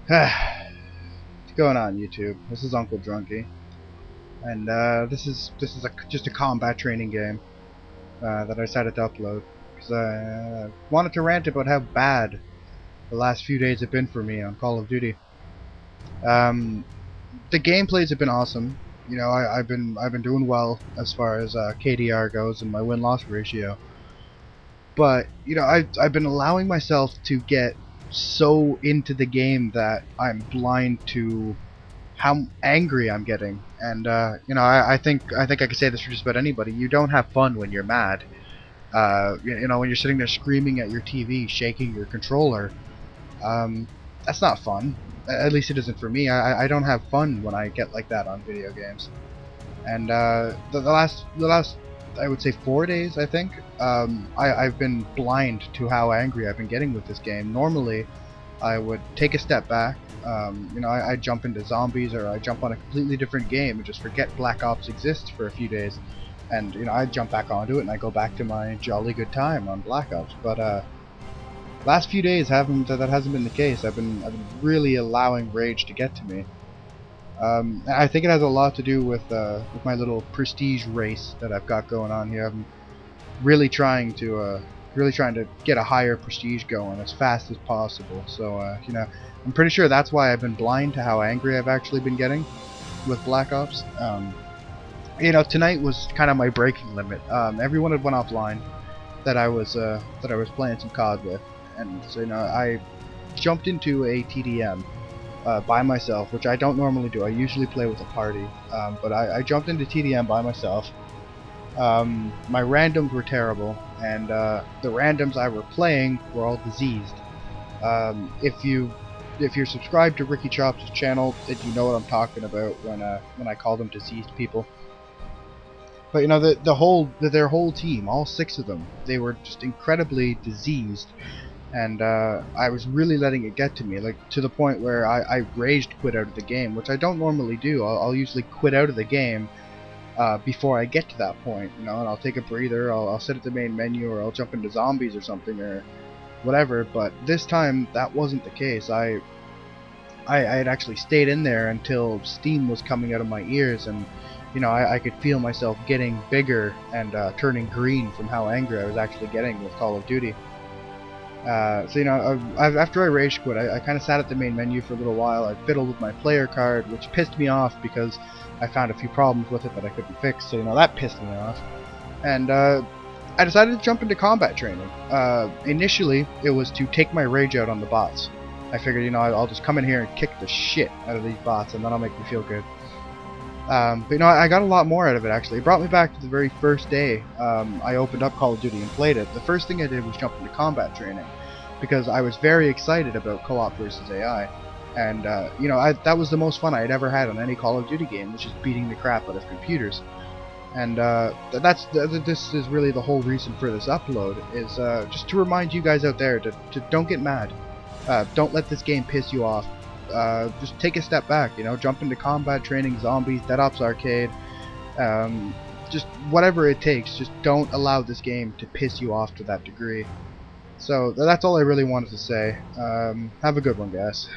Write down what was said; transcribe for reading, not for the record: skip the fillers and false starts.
What's going on, YouTube? This is Uncle Drunky, and this is just a combat training game that I decided to upload because I wanted to rant about how bad the last few days have been for me on Call of Duty. Um, the gameplays have been awesome. You know, I've been doing well as far as KDR goes and my win-loss ratio. But you know, I've been allowing myself to get so into the game that I'm blind to how angry I'm getting. And you know, I think I can say this for just about anybody. You don't have fun when you're mad. You know, when you're sitting there screaming at your TV, shaking your controller. Um, that's not fun. At least it isn't for me. I don't have fun when I get like that on video games. And the last I would say 4 days, I think, I've been blind to how angry I've been getting with this game. Normally, I would take a step back. You know, I jump into zombies or I jump on a completely different game and just forget Black Ops exists for a few days. And you know, I jump back onto it and I go back to my jolly good time on Black Ops. But last few days that hasn't been the case. I've been really allowing rage to get to me. I think it has a lot to do with my little prestige race that I've got going on here. I'm really trying to get a higher prestige going as fast as possible. So you know, I'm pretty sure that's why I've been blind to how angry I've actually been getting with Black Ops. You know, tonight was kind of my breaking limit. Everyone had went offline that I was playing some CoD with, and so you know, I jumped into a TDM by myself, which I don't normally do. I usually play with a party, but I jumped into TDM by myself. My randoms were terrible, and the randoms I were playing were all diseased. If you're subscribed to Ricky Chops' channel, then you know what I'm talking about when I call them diseased people. But you know, their whole team, all six of them, they were just incredibly diseased, and I was really letting it get to me, like to the point where I raged quit out of the game, which I don't normally do. I'll usually quit out of the game before I get to that point, you know, and I'll take a breather, I'll sit at the main menu, or I'll jump into zombies or something, or whatever. But this time, that wasn't the case. I had actually stayed in there until steam was coming out of my ears, and you know, I could feel myself getting bigger and turning green from how angry I was actually getting with Call of Duty. So you know, after I rage quit, I kind of sat at the main menu for a little while. I fiddled with my player card, which pissed me off because I found a few problems with it that I couldn't fix. So you know, that pissed me off. And I decided to jump into combat training. Initially, it was to take my rage out on the bots. I figured, you know, I'll just come in here and kick the shit out of these bots, and that'll make me feel good. But you know, I got a lot more out of it actually. It brought me back to the very first day I opened up Call of Duty and played it. The first thing I did was jump into combat training because I was very excited about co-op versus AI. And you know, that was the most fun I had ever had on any Call of Duty game, was just beating the crap out of computers. And this is really the whole reason for this upload, is just to remind you guys out there to don't get mad. Don't let this game piss you off. Just take a step back, you know, jump into combat training, zombies, Dead Ops Arcade, just whatever it takes. Just don't allow this game to piss you off to that degree. So that's all I really wanted to say. Have a good one, guys.